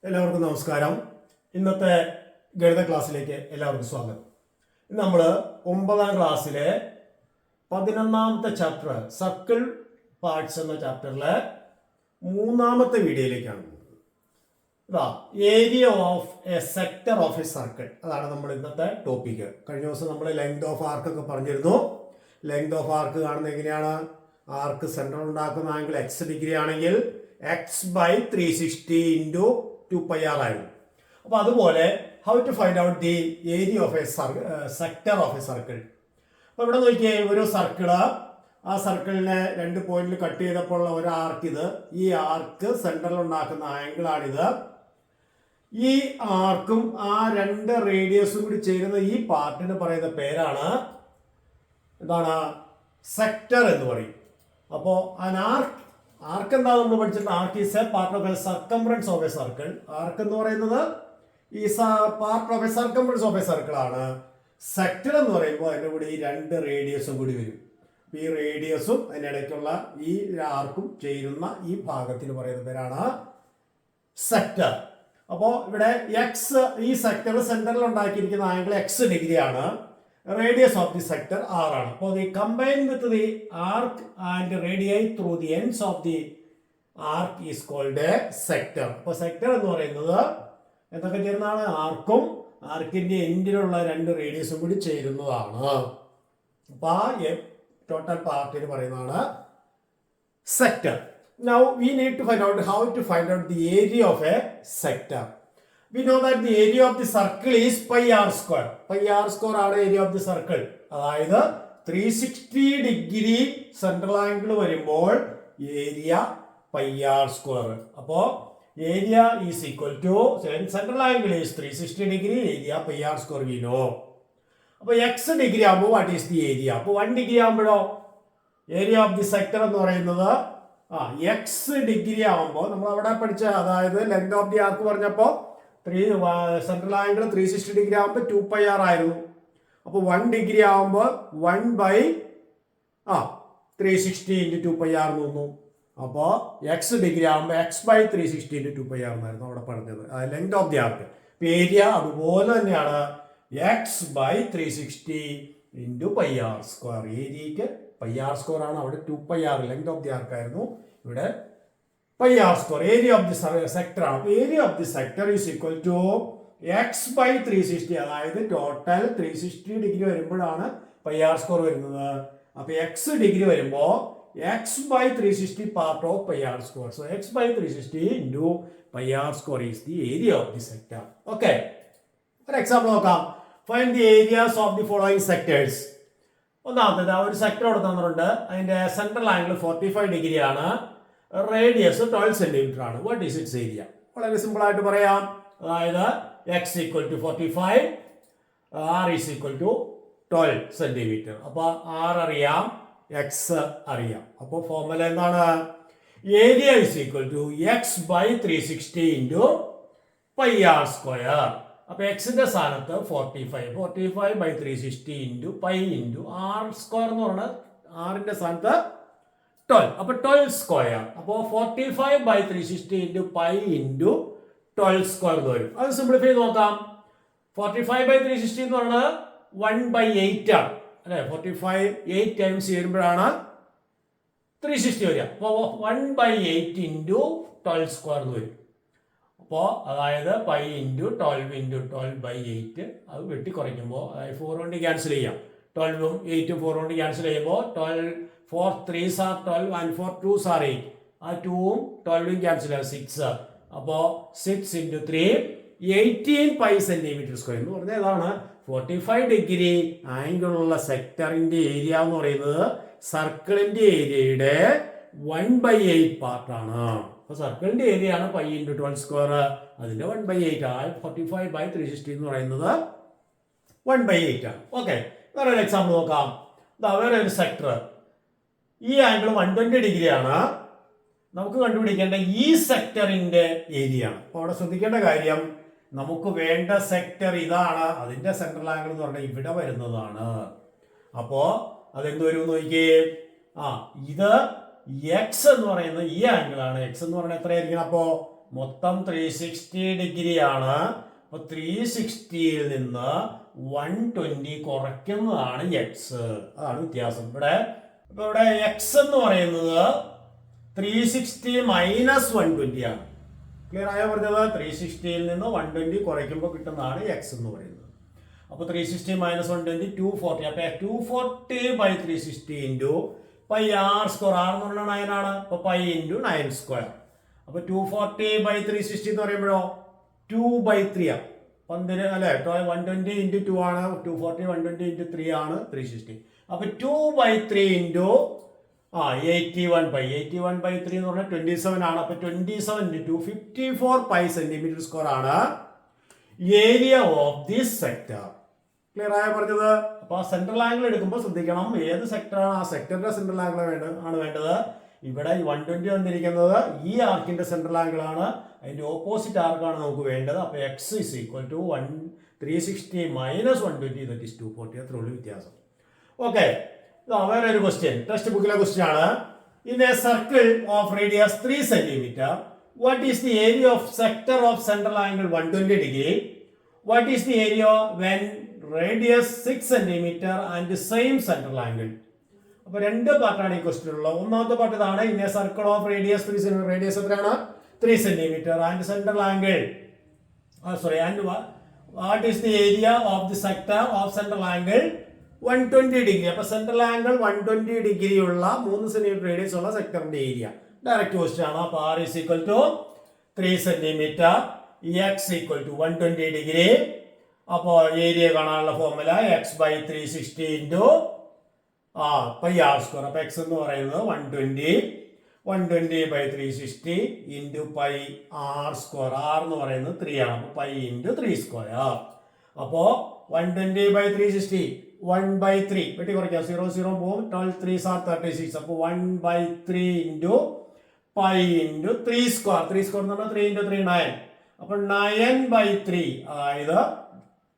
എല്ലാവർക്കും നമസ്കാരം. ഇന്നത്തെ ഗണിത ക്ലാസ്സിലേക്ക് എല്ലാവർക്കും സ്വാഗതം. നമ്മൾ 9ാം ക്ലാസ്സിലെ 11ാമത്തെ ചാപ്റ്റർ സർക്കിൾ പാർട്സ് എന്ന ചാപ്റ്ററിലെ 3ാമത്തെ വീഡിയോയിലേക്കാണ് പോകുന്നത്. Area of a sector of a circle, അതാണ് നമ്മൾ ഇന്നത്തെ ടോപ്പിക്ക്. കഴിഞ്ഞ ദിവസം നമ്മൾ ലെങ്ത് ഓഫ് ആർക്ക് ഒക്കെ പറഞ്ഞിരുന്നു. ലെങ്ത് ഓഫ് ആർക്ക് കാണുന്നത് എങ്ങനെയാണ്? ആർക്ക് സെൻട്രൽ ഉണ്ടാക്കുന്ന ആംഗിൾ എക്സ് ഡിഗ്രി ആണെങ്കിൽ x/360 ഇൻറ്റു 2πr ആയിരുന്നു. അപ്പോൾ അതുപോലെ how to find out the area of a sector of a circle. അപ്പോൾ ഇവിടെ നോക്കിയേ, ഒരു സർക്കിള്, ആ സർക്കിളിനെ 2 പോയിന്റിൽ കട്ട് ചെയ്തപ്പോൾ ഒരു ആർക്ക് ഇത്. ഈ ആർക്ക് സെൻട്രൽ ഉണ്ടാക്കുന്ന ആംഗിളാണിത്. ഈ ആർക്കും ആ 2 റേഡിയസും കൂടി ചേരുന്ന ഈ പാർട്ടിന് പറയുന്ന പേരാണ് എന്താണ്? സെക്ടർ എന്ന് പറയും. അപ്പോൾ ആർക്ക് എന്താ നമ്മൾ പഠിച്ചിട്ടുണ്ട്? Arc is a part of a circumference of a circle. Arc എന്ന് പറയുന്നത് ഈ part of a circumference of a circle ആണ്. സെക്ടർ എന്ന് പറയുമ്പോൾ അതിൻ്റെ കൂടെ ഈ 2 റേഡിയസും കൂടി വരും. ഈ റേഡിയസും അതിനിടയ്ക്കുള്ള ഈ ആർക്കും ചേരുന്ന ഈ ഭാഗത്തിന് പറയുന്ന പേരാണ് സെക്ടർ. അപ്പോൾ ഇവിടെ എക്സ്, ഈ സെക്ടർ സെന്ററിൽ ഉണ്ടാക്കിയിരിക്കുന്ന ആംഗിൾ എക്സ് ഡിഗ്രി ആണ്. Radius of the sector R ആണ്. അപ്പോൾ the combine with the arc and radii through the ends of the arc is called a sector. അപ്പോൾ സെക്ടർ എന്ന് പറയുന്നത് എന്തൊക്കെ ചേരുന്നതാണ്? ആർക്കും ആർക്കിന്റെ എൻഡിലുള്ള 2 റേഡിയസും കൂടി ചേരുന്നതാണ്. അപ്പോൾ ആ ടോട്ടൽ പാർട്ടിന് പറയുന്നതാണ് sector. Now we need to find out how to find out the area of a sector. We know that the area of the circle is pi r square. Pi r square ആണ് area of the circle. അതായത് 360 degree central angle വരുമ്പോൾ area pi r square. അപ്പോൾ area is equal to central angle is 360 degree, area pi r square we know. അപ്പോൾ x degree ആകുമ്പോൾ what is the area? അപ്പോൾ 1 degree ആകുമ്പോഴോ area of the sector എന്ന് പറയുന്നത് X degree ആകുമ്പോൾ നമ്മൾ അവിടെ പഠിച്ച, അതായത് ലെങ്ത് ഓഫ് ദി ആർക്ക് പറഞ്ഞപ്പോൾ സെൻട്രൽ ആംഗിൾ 360 ഡിഗ്രി ആകുമ്പോൾ 2πr ആയിരുന്നു. അപ്പോൾ 1 ഡിഗ്രി ആകുമ്പോൾ 1/360 ഇൻറ്റു 2πr എന്ന് വന്നു. അപ്പോൾ എക്സ് ഡിഗ്രി ആകുമ്പോൾ x/360 ഇൻറ്റു 2πr എന്നായിരുന്നു അവിടെ പറഞ്ഞത്, length of the arc. Area അതുപോലെ തന്നെയാണ്, x/360 into πr square. ഏരിയക്ക് πr square ആണ്, അവിടെ 2πr ലെങ്ത് ഓഫ് ദി ആർക്ക് ആയിരുന്നു, ഇവിടെ πr square. Area of the sector ആണ്. അപ്പോൾ area of the sector is equal to x/360, അതായത് ടോട്ടൽ 360 ഡിഗ്രി വരുമ്പോഴാണ് πr സ്ക്വയർ വരുന്നത്. അപ്പോൾ എക്സ് ഡിഗ്രി വരുമ്പോൾ x/360 part of πr square. So x/360 into πr square is the area of the sector. Okay, ഒരു example നോക്കാം. Find the areas of the following sectors. ഒന്നാമത്തേത്, ഒരു sector അവിടെ തന്നിട്ടുണ്ട്. അതിന്റെ സെൻട്രൽ ആംഗിൾ 45 ഡിഗ്രി ആണ്, radius 12 centimetre ആണ്. What is its area? വളരെ സിമ്പിൾ ആയിട്ട് പറയാം. അതായത് x equal to 45, r is equal to 12 centimetre. അപ്പോൾ r അറിയാം, x അറിയാം. അപ്പോൾ ഫോർമുല എന്താണ്? Area is equal to x/360 into πr square. അപ്പൊ എക്സിന്റെ സ്ഥാനത്ത് 45/360 into pi into R square എന്ന് പറഞ്ഞാൽ ആറിന്റെ സ്ഥാനത്ത് 12. അപ്പൊ 12 സ്ക്വയർ. അപ്പോൾ 45/360 ഇൻറ്റു പൈ ഇൻറ്റു 12 സ്ക്വയർ എന്ന് വരും. അത് സിംപ്ലിഫൈ ചെയ്ത് നോക്കാം. 45/360 എന്ന് പറഞ്ഞാൽ 1/8 ആണ് അല്ലെ. 45 ടൈംസ് ചെയ്യുമ്പോഴാണ് 360 വരിക. അപ്പോൾ 1/8 ഇൻറ്റു 12 സ്ക്വയർ എന്ന് വരും. അപ്പോൾ അതായത് പൈ ഇൻറ്റു 12 ഇൻറ്റു 12/8. അത് വെട്ടി കുറയ്ക്കുമ്പോൾ, അതായത് 4 കൊണ്ട് ക്യാൻസൽ ചെയ്യാം. 12ഉം 8ഉം 4 കൊണ്ട് ക്യാൻസൽ ചെയ്യുമ്പോൾ 12 4 3s are 12 and 4 2s are 8. ആ 2ഉം 12ഉം ക്യാൻസൽ ചെയ്യാം, 6. അപ്പോൾ 6 ഇൻറ്റു 3 18 പൈ സെന്റിമീറ്റർ സ്ക്വയർ എന്ന് പറഞ്ഞാൽ ഏതാണ്? 45 ഡിഗ്രി ആംഗിളുള്ള സെക്ടറിന്റെ ഏരിയ എന്ന് പറയുന്നത് സർക്കിളിന്റെ ഏരിയയുടെ 1/8 പാർട്ടാണ്. അപ്പോൾ സർക്കിളിന്റെ ഏരിയ ആണ് പൈ ഇൻറ്റു 12 സ്ക്വയർ, അതിന്റെ 1/8 ആണ്. 45/360 എന്ന് പറയുന്നത് 1/8 ആണ്. ഓക്കെ, വേറെ ഒരു എക്സാമ്പിൾ നോക്കാം. വേറെ ഒരു സെക്ടർ, ഈ ആംഗിൾ 120 ഡിഗ്രി ആണ്. നമുക്ക് കണ്ടുപിടിക്കേണ്ട ഈ സെക്ടറിന്റെ ഏരിയ ആണ്. അപ്പോൾ അവിടെ ശ്രദ്ധിക്കേണ്ട കാര്യം, നമുക്ക് വേണ്ട സെക്ടർ ഇതാണ്, അതിന്റെ സെൻട്രൽ ആംഗിൾ എന്ന് പറഞ്ഞാൽ ഇവിടെ വരുന്നതാണ്. അപ്പോൾ അതെന്ത് വരും നോക്കിയേ, ഇത് എക്സ് എന്ന് പറയുന്നത് ഈ ആംഗിൾ ആണ്. എക്സ് എന്ന് പറഞ്ഞാൽ എത്രയായിരിക്കണം? അപ്പോൾ മൊത്തം 360 ഡിഗ്രി ആണ്. അപ്പൊ 360യിൽ നിന്ന് 120 കുറയ്ക്കുന്നതാണ് എക്സ്. അതാണ് വ്യത്യാസം. ഇവിടെ എക്സ് എന്ന് പറയുന്നത് 360 മൈനസ് 120 ആണ്. ക്ലിയർ ആയോ പറഞ്ഞത്? 360യിൽ നിന്ന് 120 കുറയ്ക്കുമ്പോൾ കിട്ടുന്നതാണ് എക്സ് എന്ന് പറയുന്നത്. അപ്പോൾ 360 മൈനസ് 120 240. അപ്പൊ 240 by 360 into pi R square. R എന്ന് പറഞ്ഞാൽ 9 ആണ്. അപ്പൊ പൈ ഇൻറ്റു 9 സ്ക്വയർ. അപ്പൊ 240 ബൈ 360 എന്ന് പറയുമ്പോഴോ 2/3 ആണ്. 11 അല്ലെ 120 ഇൻറ്റു 2 ആണ് 240. 120 ഇൻറ്റു 3 ആണ് 360. അപ്പൊ 2/3 ഇൻറ്റു 81/3 എന്ന് പറഞ്ഞാൽ 27 ആണ്. അപ്പൊ 27 ഇൻറ്റു 254 പൈ സെന്റിമീറ്റർ സ്ക്വയർ ആണ് area of this sector. Clear ആയ പറഞ്ഞത്? അപ്പൊ ആ സെൻട്രൽ ആംഗിൾ എടുക്കുമ്പോൾ ശ്രദ്ധിക്കണം ഏത് സെക്ടറാണ് ആ സെക്ടറിന്റെ സെൻട്രൽ ആംഗിൾ ആണ് വേണ്ടത്. ഇവിടെ 120 വന്നിരിക്കുന്നത് ഈ ആർക്കിന്റെ സെൻട്രൽ ആംഗിൾ ആണ്. അതിന്റെ ഓപ്പോസിറ്റ് ആർക്കാണ് നമുക്ക് വേണ്ടത്. അപ്പൊ x is equal to 360 minus 120 that is 240. അത്ര ഉള്ളൂ വ്യത്യാസം. ഓക്കെ, വേറെ ഒരു ക്വസ്റ്റ്യൻ, ടെക്സ്റ്റ് ബുക്കിലെ ക്വസ്റ്റ്യൻ ആണ്. In a circle of radius 3 centimetre what is the area of sector of central angle 120 degree? What is the area when radius 6 centimeter and the same central angle? അപ്പോൾ രണ്ട് പാർട്ടാണ് ഈ question ഉള്ളത്. ഒന്നാമത്തെ part ഇതാണ്. In a circle of radius 3 centimetre. Radius എത്രയാണ്? 3 centimetre. And central angle and what is the area of the sector of central angle 120 degree. അപ്പൊ central angle 120 degree ഉള്ള 3 സെന്റിമീറ്റർ റേഡിയസ് ഉള്ള സെക്ടറിന്റെ ഏരിയ. ഡയറക്റ്റ് ക്വസ്റ്റ്യൻ ആണ്. അപ്പൊ R is equal to 3 centimetre, x equal to 120 degree. അപ്പോൾ area കാണാനുള്ള formula x by 360 into pi R square. അപ്പൊ x എന്ന് പറയുന്നത് 120 by 360 into pi R square. R എന്ന് പറയുന്നത് 3 ആണ്. അപ്പൊ പൈ ഇൻറ്റു 3 സ്ക്വയർ. അപ്പോ 120 ബൈ 360 1/3 വെട്ടി കുറയ്ക്കാം. 0 0 പോകും. 12 3s are 36. അപ്പോൾ 1/3 into pi into 3 square. 3 square എന്ന് പറഞ്ഞാൽ 3 ഇൻറ്റു 3 9. അപ്പോൾ 9/3 അതായത്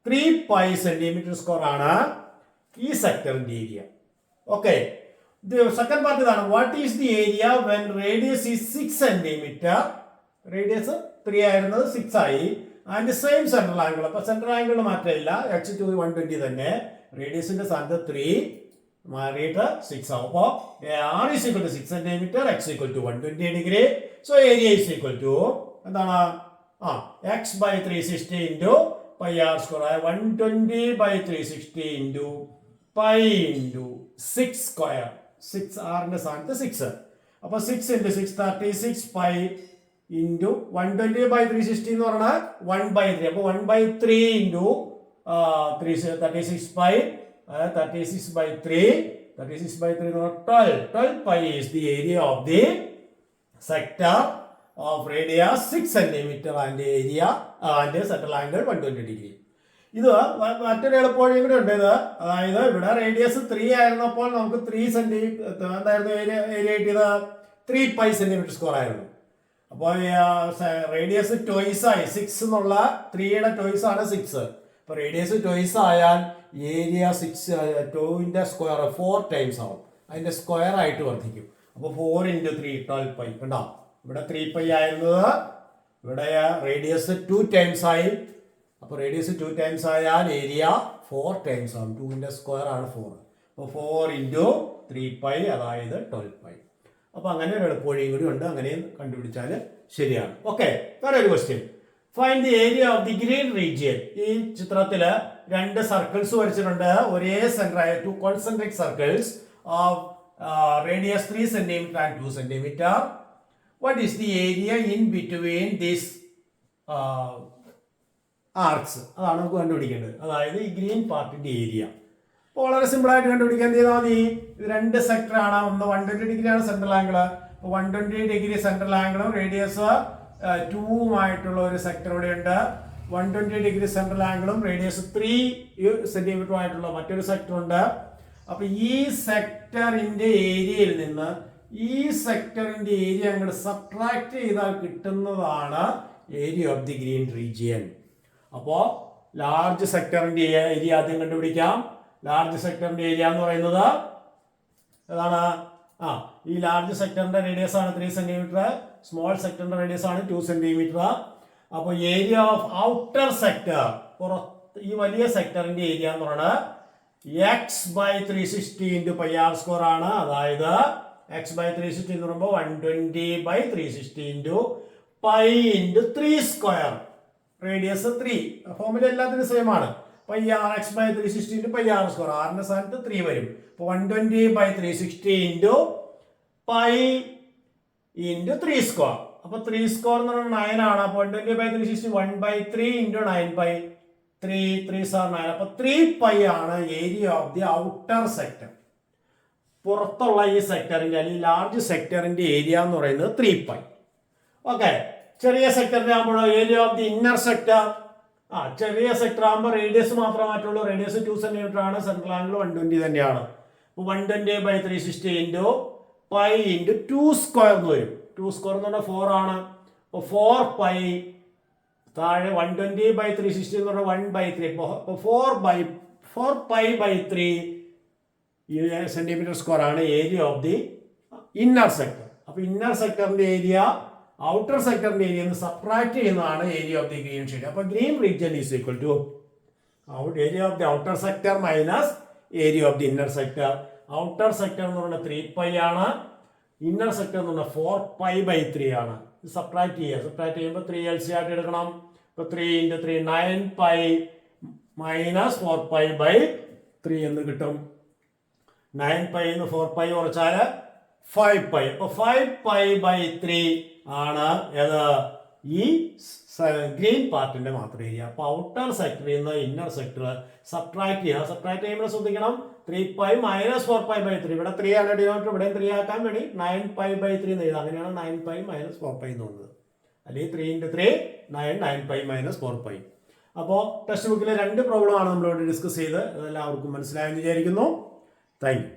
3 പൈ സെന്റിമീറ്റർ സ്ക്വയർ ആണ് ഈ സെക്ടറിന്റെ ഏരിയ. ഓക്കെ, സെക്കൻഡ് പാർട്ട് ഇതാണ്. What is the area when radius is 6 centimetre. Radius 3 ആയിരുന്നത് 6 ആയി. And same central angle. അപ്പൊ സെൻട്രൽ ആംഗിളിന് മാറ്റമില്ല. എക്സ് ടു 120 തന്നെ. റേഡിയസിന്റെ സ്ഥാനത്ത് 3 മാറിയിട്ട് 6 ആവും. അപ്പോൾ r is equal to 6 centimetre, x equal to 120 degree. So area is equal to എന്താണ്? X by 360 into pi R square. 120 by 360 into pi into 6 square. 6 ആറിന്റെ സ്ഥാനത്ത് 6. അപ്പൊ 6 ഇൻറ്റു 6 36 പൈ ഇൻറ്റു 120 ബൈ 360 എന്ന് പറഞ്ഞാൽ 1/3. അപ്പൊ 1/3 ഇൻറ്റു 36 പൈ 36/3 എന്ന് പറഞ്ഞാൽ 12 pi is the area of the sector of radius 6 centimeter and area and central angle 120 degree. ഇത് മറ്റൊരു എളുപ്പവഴി കൂടെ ഉണ്ട്. ഇത് അതായത് ഇവിടെ റേഡിയസ് 3 ആയിരുന്നപ്പോൾ നമുക്ക് 3 സെന്റിമീറ്റർ എന്തായിരുന്നു ഏരിയ കിട്ടിയത്? 3 പൈ സെന്റിമീറ്റർ സ്ക്വയർ ആയിരുന്നു. അപ്പോൾ റേഡിയസ് ട്വൈസ് ആയി. 6 എന്നുള്ള 3യുടെ ട്വൈസ് ആണ് 6. അപ്പൊ റേഡിയസ് ട്വൈസ് ആയാൽ ഏരിയ 2ന്റെ സ്ക്വയർ 4 ടൈംസ് ആവും. അതിന്റെ സ്ക്വയർ ആയിട്ട് വർദ്ധിക്കും. അപ്പൊ 4 ഇൻറ്റു 3 12 പൈ. കണ്ടോ, ഇവിടെ 3 പൈ ആയിരുന്നത് ഇവിടെ റേഡിയസ് 2 ടൈംസ് ആയി. അപ്പൊ റേഡിയസ് 2 ടൈംസ് ആയാൽ ഏരിയ 4 ടൈംസ് ആവും. 2ന്റെ സ്ക്വയർ ആണ് 4. അപ്പൊ 4 ഇൻറ്റു 3 പൈ അതായത് 12 പൈ. അപ്പൊ അങ്ങനെ ഒരു എളുപ്പവഴിയും കൂടി ഉണ്ട്. അങ്ങനെയും കണ്ടുപിടിച്ചാൽ ശരിയാണ്. ഓക്കെ, വേറെ ഒരു question. Find the area of the green region. ഈ ചിത്രത്തില് 2 സർക്കിൾസ് വരച്ചിട്ടുണ്ട്. ഒരേ centre 2 concentric circles of radius 3 centimetre and 2 centimetre. What is the area in between these arcs? അതാണ് നമുക്ക് കണ്ടുപിടിക്കേണ്ടത്. അതായത് ഈ ഗ്രീൻ പാർട്ടിന്റെ ഏരിയ. അപ്പോൾ വളരെ സിമ്പിൾ ആയിട്ട് കണ്ടുപിടിക്കാൻ ചെയ്താൽ മതി. ഇത് 2 സെക്ടർ ആണ്. ഒന്ന് 120 ഡിഗ്രി ആണ് സെൻട്രൽ ആംഗിൾ. അപ്പോൾ 120 ഡിഗ്രി സെൻട്രൽ ആംഗിളും റേഡിയസ് 2 ഒരു സെക്ടർ ഇവിടെ ഉണ്ട്. 120 ഡിഗ്രി സെൻട്രൽ ആംഗിളും റേഡിയസ് 3 സെന്റിമീറ്റർ ആയിട്ടുള്ള മറ്റൊരു സെക്ടർ ഉണ്ട്. അപ്പൊ ഈ സെക്ടറിന്റെ ഏരിയയിൽ നിന്ന് ഈ സെക്ടറിന്റെ ഏരിയ അങ്ങോട്ട് സബ്ട്രാക്ട് ചെയ്താൽ കിട്ടുന്നതാണ് area of the green region. അപ്പോ ലാർജ് സെക്ടറിന്റെ ഏരിയ ആദ്യം കണ്ടുപിടിക്കാം. ലാർജ് സെക്ടറിന്റെ ഏരിയ എന്ന് പറയുന്നത് ഏതാണ്? ഈ ലാർജ് സെക്ടറിന്റെ റേഡിയസ് ആണ് 3 സെന്റിമീറ്റർ. സ്മോൾ സെക്ടറിന്റെ റേഡിയസ് ആണ് 2 സെന്റിമീറ്റർ. അപ്പോൾ ഏരിയ ഓഫ് ഔട്ടർ സെക്ടർ, ഈ വലിയ സെക്ടറിന്റെ ഏരിയ എന്ന് പറയുന്നത് x/360 × πr² ആണ്. അതായത് x/360 എന്ന് പറയുമ്പോൾ 120/360 × π × 3². റേഡിയസ് 3. ഫോമിൽ എല്ലാത്തിനും സെയിം ആണ്. x/360 × πr². ആറിന്റെ സ്ഥാനത്ത് 3 വരും. അപ്പോൾ 120/360 × π × 3². അപ്പൊ 3² എന്ന് പറഞ്ഞാൽ 9 ആണ്. അപ്പൊ 120/360 1/3 × 9π 3 9. അപ്പൊ 3π ആണ് area of the outer sector. പുറത്തുള്ള ഈ സെക്ടറിന്റെ അല്ലെങ്കിൽ ലാർജ് സെക്ടറിന്റെ ഏരിയ എന്ന് പറയുന്നത് 3π. ഓക്കെ. ചെറിയ സെക്ടറിന്റെ ആകുമ്പോൾ area of the inner sector, ചെറിയ സെക്ടർ ആകുമ്പോൾ റേഡിയസ് മാത്രമേ മാറ്റുള്ളൂ. റേഡിയസ് 2 സെന്റിമീറ്റർ ആണ്. സെൻട്രൽ ആംഗിൾ 120 തന്നെയാണ്. അപ്പോൾ 120/360 × π × 2² എന്ന് വരും. 2² എന്ന് പറഞ്ഞാൽ 4 ആണ്. അപ്പോൾ 4π താഴെ 120/360 എന്ന് പറഞ്ഞാൽ 1/3. അപ്പോൾ 4π/3 സെന്റിമീറ്റർ സ്ക്വയർ ആണ് area of the inner sector. അപ്പോൾ ഇന്നർ സെക്ടറിന്റെ ഏരിയ ഔട്ടർ സെക്ടറിന്റെ ഏരിയ എന്ന് സബ്ട്രാക്ട് ചെയ്യുന്നതാണ് area of the green shade. അപ്പോൾ green region is equal to area of the outer sector minus area of the inner sector. Outer sector എന്ന് പറഞ്ഞാൽ 3π ആണ്. Inner sector എന്ന് പറഞ്ഞാൽ 4π/3 ആണ്. സബ്ട്രാക്ട് ചെയ്യുക. സബ്ട്രാക്ട് ചെയ്യുമ്പോൾ 3 LCM ആയിട്ട് എടുക്കണം. ഇപ്പോൾ 3 × 3 9π മൈനസ് 4π/3 എന്ന് കിട്ടും. 9π എന്ന് 4π കുറച്ചാൽ 5π. അപ്പോൾ 5π/3 ആണ് ഏത് ഈ ഗ്രീൻ പാർട്ടിന്റെ മാത്രം ഏരിയ. അപ്പോൾ ഔട്ടർ സെക്ടറിൽ നിന്ന് ഇന്നർ സെക്ടർ സബ്ട്രാക്ട് ചെയ്യുക. സബ്ട്രാക്ട് ചെയ്യുമ്പോൾ ശ്രദ്ധിക്കണം 3π മൈനസ് 4π/3. ഇവിടെ 3 ആണ് ഡിനോമിനേറ്റർ, ഇവിടെ 3 ആക്കാൻ വേണ്ടി 9π/3 എന്ന് എഴുതാം. അങ്ങനെയാണ് 9π മൈനസ് 4π എന്ന് തോന്നുന്നത്. അല്ലെങ്കിൽ 3 × 3 9π മൈനസ് 4π. അപ്പോൾ ടെക്സ്റ്റ് ബുക്കിലെ 2 പ്രോബ്ലം ആണ് നമ്മളിവിടെ ഡിസ്കസ് ചെയ്ത്. അതെല്ലാവർക്കും മനസ്സിലായെന്ന് വിചാരിക്കുന്നു. Thank you.